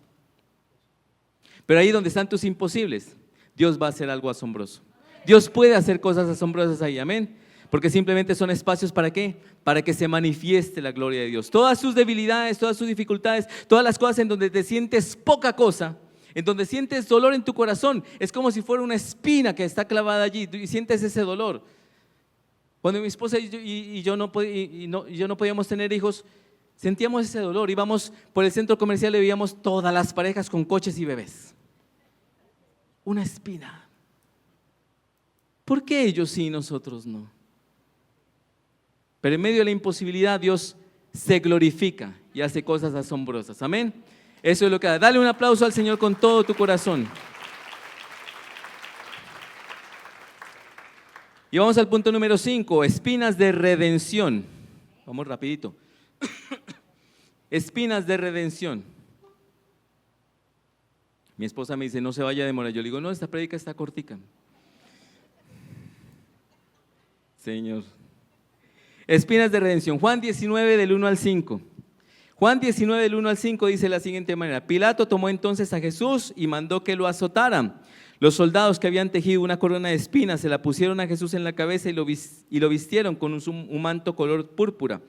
Pero ahí donde están tus imposibles, Dios va a hacer algo asombroso. Dios puede hacer cosas asombrosas ahí, amén. Porque simplemente son espacios ¿para qué? Para que se manifieste la gloria de Dios. Todas sus debilidades, todas sus dificultades, todas las cosas en donde te sientes poca cosa, en donde sientes dolor en tu corazón, es como si fuera una espina que está clavada allí y sientes ese dolor. Cuando mi esposa y yo no podíamos tener hijos, sentíamos ese dolor. Íbamos por el centro comercial y veíamos todas las parejas con coches y bebés. Una espina. ¿Por qué ellos sí y nosotros no? Pero en medio de la imposibilidad Dios se glorifica y hace cosas asombrosas. Amén. Eso es lo que da. Dale un aplauso al Señor con todo tu corazón. Y vamos al punto número 5, espinas de redención. Vamos rapidito. Espinas de redención. Mi esposa me dice, no se vaya a demorar. Yo le digo, no, esta prédica está cortica. Señor. Espinas de redención. Juan 19 del 1 al 5. Juan 19 del 1 al 5 dice de la siguiente manera: Pilato tomó entonces a Jesús y mandó que lo azotaran. Los soldados que habían tejido una corona de espinas se la pusieron a Jesús en la cabeza y lo vistieron con un manto color púrpura.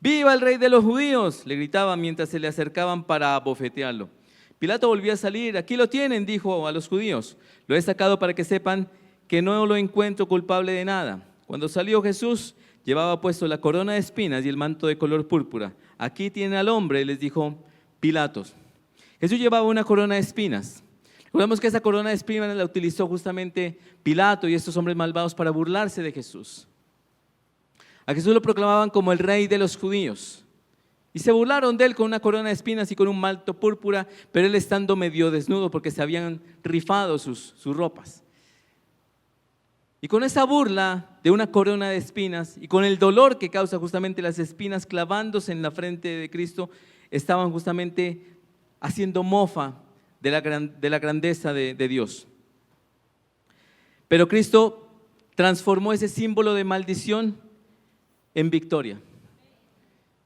¡Viva el rey de los judíos!, le gritaban mientras se le acercaban para abofetearlo. Pilato volvió a salir. Aquí lo tienen, dijo a los judíos. Lo he sacado para que sepan que no lo encuentro culpable de nada. Cuando salió Jesús, llevaba puesto la corona de espinas y el manto de color púrpura. Aquí tienen al hombre, les dijo Pilatos. Jesús llevaba una corona de espinas. Recordemos que esa corona de espinas la utilizó justamente Pilato y estos hombres malvados para burlarse de Jesús. A Jesús lo proclamaban como el rey de los judíos. Y se burlaron de él con una corona de espinas y con un manto púrpura, pero él estando medio desnudo porque se habían rifado sus ropas. Y con esa burla de una corona de espinas y con el dolor que causa justamente las espinas clavándose en la frente de Cristo, estaban justamente haciendo mofa de la grandeza de Dios. Pero Cristo transformó ese símbolo de maldición en victoria.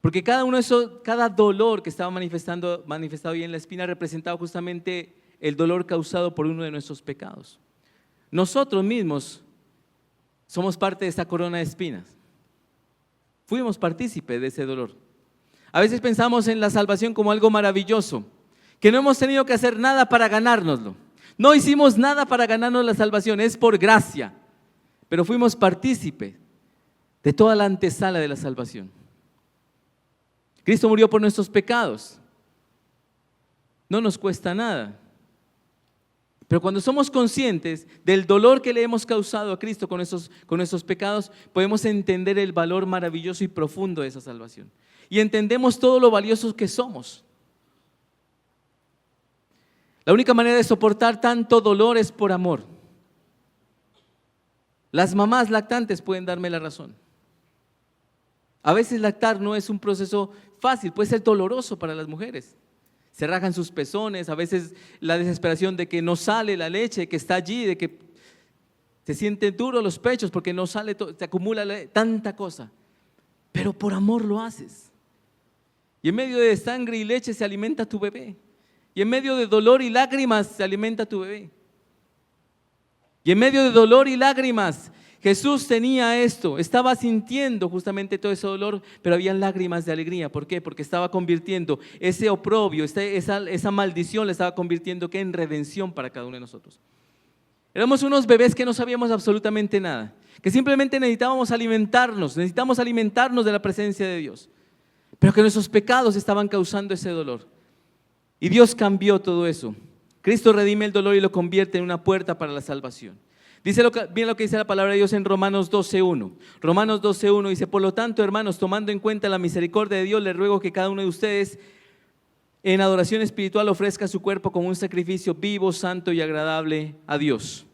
Porque cada dolor que estaba manifestado ahí en la espina representaba justamente el dolor causado por uno de nuestros pecados. Nosotros mismos somos parte de esa corona de espinas. Fuimos partícipes de ese dolor. A veces pensamos en la salvación como algo maravilloso, que no hemos tenido que hacer nada para ganárnoslo. No hicimos nada para ganarnos la salvación, es por gracia. Pero fuimos partícipes de toda la antesala de la salvación. Cristo murió por nuestros pecados. No nos cuesta nada. Pero cuando somos conscientes del dolor que le hemos causado a Cristo con esos pecados, podemos entender el valor maravilloso y profundo de esa salvación. Y entendemos todo lo valiosos que somos. La única manera de soportar tanto dolor es por amor. Las mamás lactantes pueden darme la razón. A veces lactar no es un proceso fácil, puede ser doloroso para las mujeres. Se rajan sus pezones, a veces la desesperación de que no sale la leche, que está allí, de que se sienten duros los pechos porque no sale, se acumula tanta cosa. Pero por amor lo haces. Y en medio de sangre y leche se alimenta tu bebé. Y en medio de dolor y lágrimas se alimenta tu bebé. Y en medio de dolor y lágrimas, Jesús tenía esto, estaba sintiendo justamente todo ese dolor, pero había lágrimas de alegría. ¿Por qué? Porque estaba convirtiendo ese oprobio, esa maldición, le estaba convirtiendo en redención para cada uno de nosotros. Éramos unos bebés que no sabíamos absolutamente nada, que simplemente necesitamos alimentarnos de la presencia de Dios, pero que nuestros pecados estaban causando ese dolor. Y Dios cambió todo eso. Cristo redime el dolor y lo convierte en una puerta para la salvación. Bien lo que dice la palabra de Dios en Romanos 12:1. Romanos 12:1 dice: por lo tanto, hermanos, tomando en cuenta la misericordia de Dios, les ruego que cada uno de ustedes en adoración espiritual ofrezca su cuerpo como un sacrificio vivo, santo y agradable a Dios.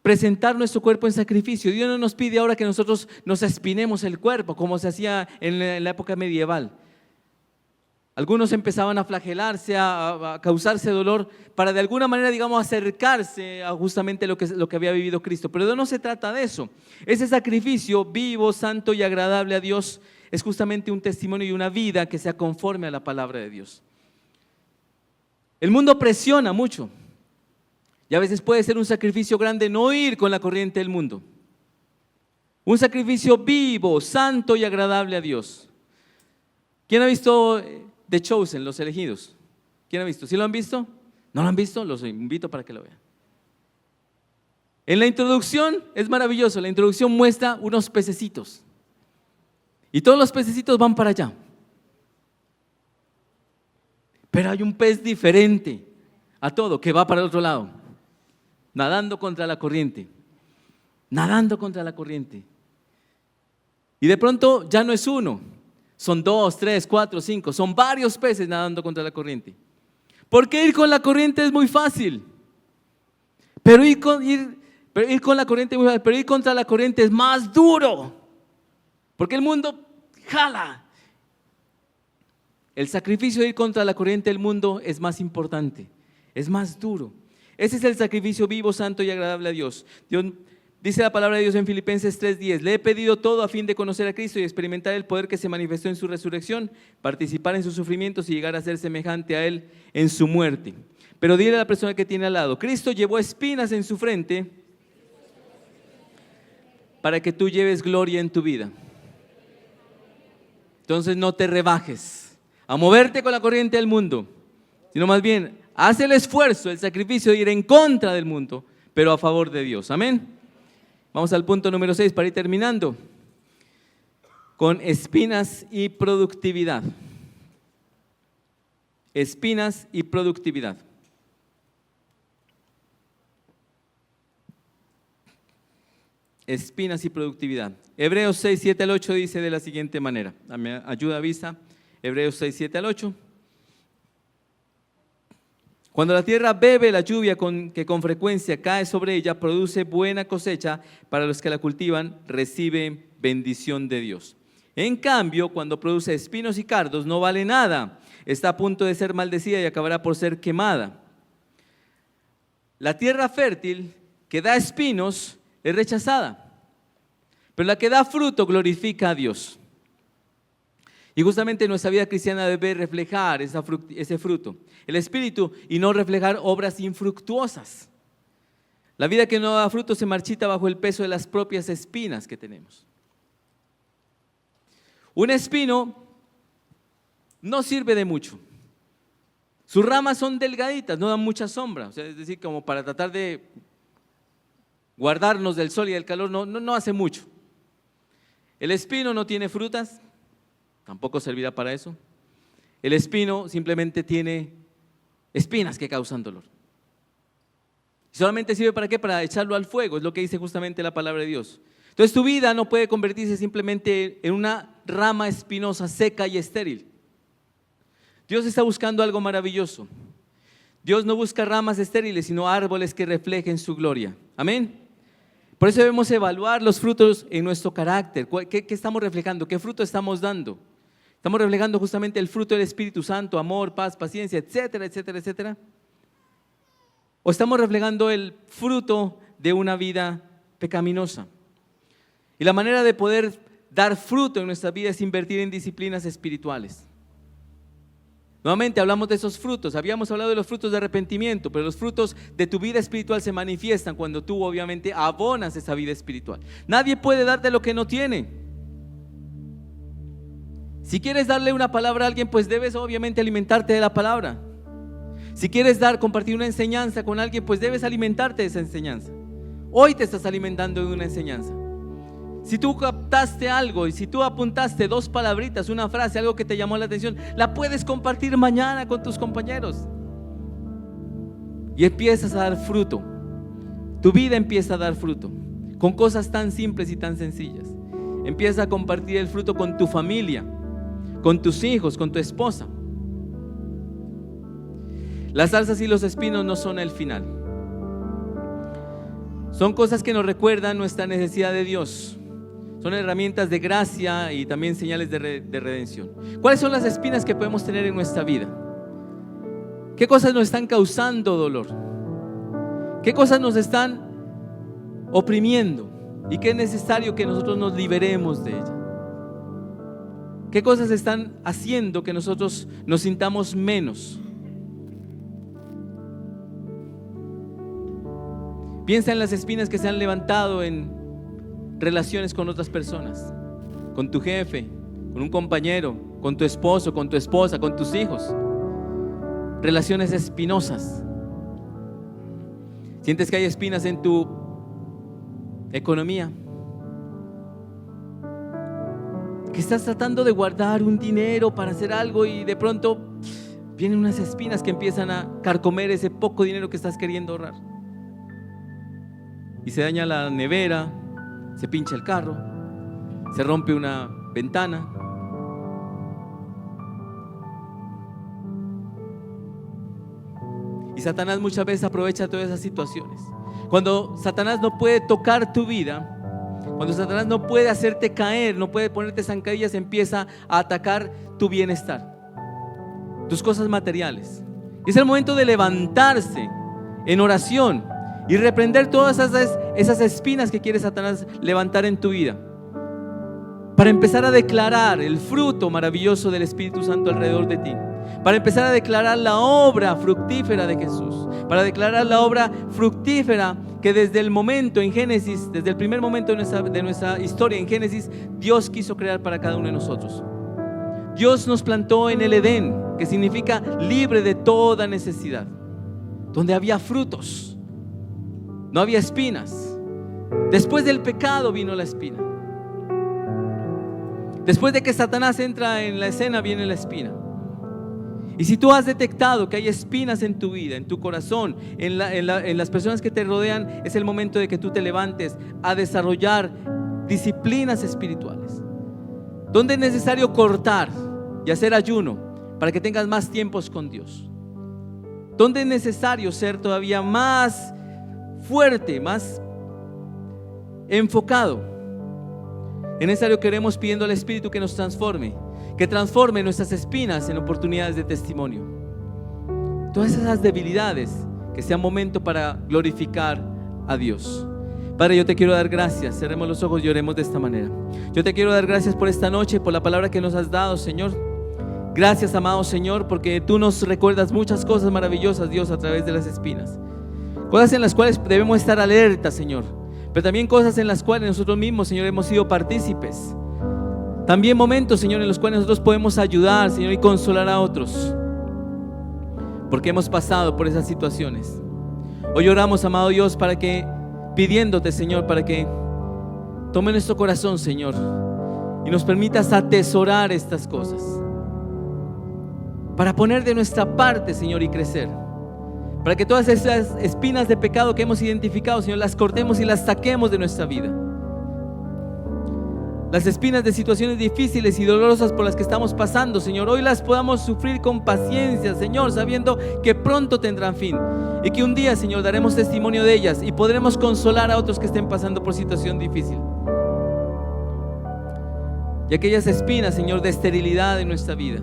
Presentar nuestro cuerpo en sacrificio. Dios no nos pide ahora que nosotros nos espinemos el cuerpo como se hacía en la época medieval. Algunos empezaban a flagelarse, a causarse dolor para de alguna manera, digamos, acercarse a justamente lo que había vivido Cristo. Pero no se trata de eso. Ese sacrificio vivo, santo y agradable a Dios es justamente un testimonio y una vida que sea conforme a la palabra de Dios. El mundo presiona mucho y a veces puede ser un sacrificio grande no ir con la corriente del mundo. Un sacrificio vivo, santo y agradable a Dios. ¿Quién ha visto The Chosen, Los Elegidos? ¿Quién ha visto? ¿Sí lo han visto? ¿No lo han visto? Los invito para que lo vean. En la introducción es maravilloso. La introducción muestra unos pececitos y todos los pececitos van para allá, pero hay un pez diferente a todo que va para el otro lado, nadando contra la corriente, y de pronto ya no es uno, son 2, 3, 4, 5, son varios peces nadando contra la corriente. Porque ir con la corriente es muy fácil, pero ir contra la corriente es más duro, porque el mundo jala. El sacrificio de ir contra la corriente del mundo es más importante, es más duro. Ese es el sacrificio vivo, santo y agradable a Dios. Dice la palabra de Dios en Filipenses 3:10: le he pedido todo a fin de conocer a Cristo y experimentar el poder que se manifestó en su resurrección, participar en sus sufrimientos y llegar a ser semejante a Él en su muerte. Pero dile a la persona que tiene al lado: Cristo llevó espinas en su frente para que tú lleves gloria en tu vida. Entonces no te rebajes a moverte con la corriente del mundo, sino más bien haz el esfuerzo, el sacrificio de ir en contra del mundo, pero a favor de Dios. Amén. Vamos al punto número 6 para ir terminando, con espinas y productividad. Espinas y productividad. Espinas y productividad. Hebreos 6, 7 al 8 dice de la siguiente manera. Dame ayuda, vista. Hebreos 6, 7 al 8. Cuando la tierra bebe la lluvia que con frecuencia cae sobre ella, produce buena cosecha para los que la cultivan, recibe bendición de Dios. En cambio, cuando produce espinos y cardos, no vale nada, está a punto de ser maldecida y acabará por ser quemada. La tierra fértil que da espinos es rechazada, pero la que da fruto glorifica a Dios. Y justamente nuestra vida cristiana debe reflejar ese fruto, el Espíritu, y no reflejar obras infructuosas. La vida que no da fruto se marchita bajo el peso de las propias espinas que tenemos. Un espino no sirve de mucho. Sus ramas son delgaditas, no dan mucha sombra, o sea, es decir, como para tratar de guardarnos del sol y del calor, no hace mucho. El espino no tiene frutas, tampoco servirá para eso. El espino simplemente tiene espinas que causan dolor. Solamente sirve para qué, para echarlo al fuego, es lo que dice justamente la palabra de Dios. Entonces tu vida no puede convertirse simplemente en una rama espinosa, seca y estéril. Dios está buscando algo maravilloso. Dios no busca ramas estériles, sino árboles que reflejen su gloria. Amén. Por eso debemos evaluar los frutos en nuestro carácter. ¿Qué estamos reflejando? ¿Qué fruto estamos dando? ¿Estamos reflejando justamente el fruto del Espíritu Santo, amor, paz, paciencia, etcétera, etcétera, etcétera? ¿O estamos reflejando el fruto de una vida pecaminosa? Y la manera de poder dar fruto en nuestra vida es invertir en disciplinas espirituales. Nuevamente hablamos de esos frutos, habíamos hablado de los frutos de arrepentimiento, pero los frutos de tu vida espiritual se manifiestan cuando tú obviamente abonas esa vida espiritual. Nadie puede darte lo que no tiene. Si quieres darle una palabra a alguien, pues debes obviamente alimentarte de la palabra. Si quieres compartir una enseñanza con alguien, pues debes alimentarte de esa enseñanza. Hoy te estás alimentando de una enseñanza. Si tú captaste algo y si tú apuntaste 2 palabritas, una frase, algo que te llamó la atención, la puedes compartir mañana con tus compañeros. Y empiezas a dar fruto. Tu vida empieza a dar fruto con cosas tan simples y tan sencillas. Empieza a compartir el fruto con tu familia, con tus hijos, con tu esposa. Las zarzas y los espinos no son el final. Son cosas que nos recuerdan nuestra necesidad de Dios. Son herramientas de gracia y también señales de redención. ¿Cuáles son las espinas que podemos tener en nuestra vida? ¿Qué cosas nos están causando dolor? ¿Qué cosas nos están oprimiendo? ¿Y qué es necesario que nosotros nos liberemos de ella? ¿Qué cosas están haciendo que nosotros nos sintamos menos? Piensa en las espinas que se han levantado en relaciones con otras personas, con tu jefe, con un compañero, con tu esposo, con tu esposa, con tus hijos. Relaciones espinosas. ¿Sientes que hay espinas en tu economía? Que estás tratando de guardar un dinero para hacer algo y de pronto vienen unas espinas que empiezan a carcomer ese poco dinero que estás queriendo ahorrar. Y se daña la nevera, se pincha el carro, se rompe una ventana. Y Satanás muchas veces aprovecha todas esas situaciones. Cuando Satanás no puede tocar tu vida, cuando Satanás no puede hacerte caer, no puede ponerte zancadillas, empieza a atacar tu bienestar, tus cosas materiales. Y es el momento de levantarse en oración y reprender todas esas espinas que quiere Satanás levantar en tu vida, para empezar a declarar el fruto maravilloso del Espíritu Santo alrededor de ti, para empezar a declarar la obra fructífera de Jesús, para declarar la obra fructífera que desde el momento en Génesis, desde el primer momento de nuestra historia en Génesis, Dios quiso crear para cada uno de nosotros. Dios nos plantó en el Edén, que significa libre de toda necesidad, donde había frutos, no había espinas. Después del pecado vino la espina. Después de que Satanás entra en la escena, viene la espina. Y si tú has detectado que hay espinas en tu vida, en tu corazón, en las personas que te rodean, es el momento de que tú te levantes a desarrollar disciplinas espirituales, donde es necesario cortar y hacer ayuno para que tengas más tiempos con Dios, donde es necesario ser todavía más fuerte, más enfocado. Es necesario que oremos pidiendo al Espíritu que nos transforme, que transforme nuestras espinas en oportunidades de testimonio. Todas esas debilidades, que sea momento para glorificar a Dios. Padre, yo te quiero dar gracias. Cerremos los ojos y oremos de esta manera. Yo te quiero dar gracias por esta noche, por la palabra que nos has dado, Señor. Gracias, amado Señor, porque tú nos recuerdas muchas cosas maravillosas, Dios, a través de las espinas. Cosas en las cuales debemos estar alerta, Señor. Pero también cosas en las cuales nosotros mismos, Señor, hemos sido partícipes. También momentos, Señor, en los cuales nosotros podemos ayudar, Señor, y consolar a otros. Porque hemos pasado por esas situaciones. Hoy oramos, amado Dios, para que, pidiéndote, Señor, para que tome nuestro corazón, Señor, y nos permitas atesorar estas cosas. Para poner de nuestra parte, Señor, y crecer. Para que todas esas espinas de pecado que hemos identificado, Señor, las cortemos y las saquemos de nuestra vida. Las espinas de situaciones difíciles y dolorosas por las que estamos pasando, Señor, hoy las podamos sufrir con paciencia, Señor, sabiendo que pronto tendrán fin. Y que un día, Señor, daremos testimonio de ellas y podremos consolar a otros que estén pasando por situación difícil. Y aquellas espinas, Señor, de esterilidad en nuestra vida,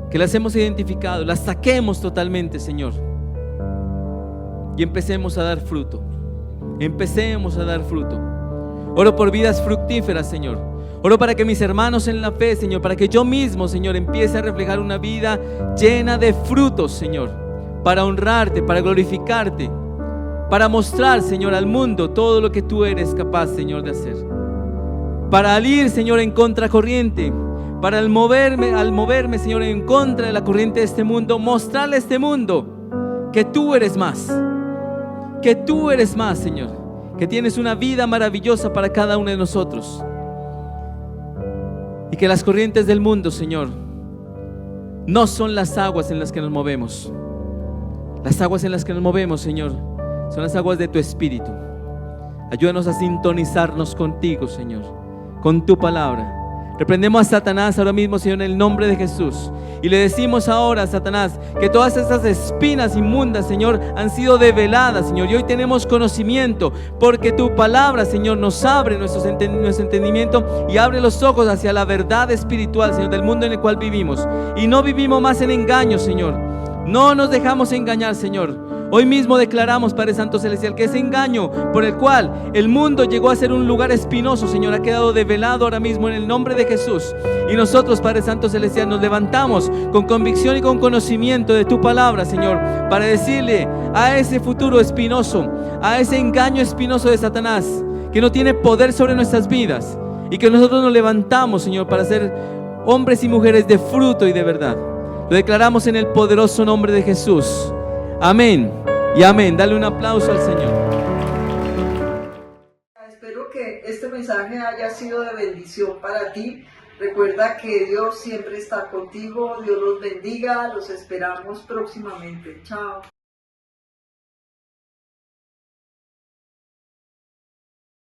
que las hemos identificado, las saquemos totalmente, Señor, y empecemos a dar fruto. Empecemos a dar fruto. Oro por vidas fructíferas, Señor. Oro para que mis hermanos en la fe, Señor, para que yo mismo, Señor, empiece a reflejar una vida llena de frutos, Señor, para honrarte, para glorificarte, para mostrar, Señor, al mundo todo lo que tú eres capaz, Señor, de hacer. Para ir, Señor, en contracorriente, para al moverme, Señor, en contra de la corriente de este mundo, mostrarle a este mundo que tú eres más, Señor, que tienes una vida maravillosa para cada uno de nosotros, y que las corrientes del mundo, Señor, no son las aguas en las que nos movemos. Las aguas en las que nos movemos, Señor, son las aguas de tu Espíritu. Ayúdanos a sintonizarnos contigo, Señor, con tu palabra. Reprendemos a Satanás ahora mismo, Señor, en el nombre de Jesús. Y le decimos ahora a Satanás que todas esas espinas inmundas, Señor, han sido develadas, Señor. Y hoy tenemos conocimiento porque tu palabra, Señor, nos abre nuestro entendimiento y abre los ojos hacia la verdad espiritual, Señor, del mundo en el cual vivimos. Y no vivimos más en engaño, Señor. No nos dejamos engañar, Señor. Hoy mismo declaramos, Padre Santo Celestial, que ese engaño por el cual el mundo llegó a ser un lugar espinoso, Señor, ha quedado develado ahora mismo en el nombre de Jesús. Y nosotros, Padre Santo Celestial, nos levantamos con convicción y con conocimiento de tu palabra, Señor, para decirle a ese futuro espinoso, a ese engaño espinoso de Satanás, que no tiene poder sobre nuestras vidas, y que nosotros nos levantamos, Señor, para ser hombres y mujeres de fruto y de verdad. Lo declaramos en el poderoso nombre de Jesús. Amén y amén. Dale un aplauso al Señor. Espero que este mensaje haya sido de bendición para ti. Recuerda que Dios siempre está contigo. Dios los bendiga. Los esperamos próximamente. Chao.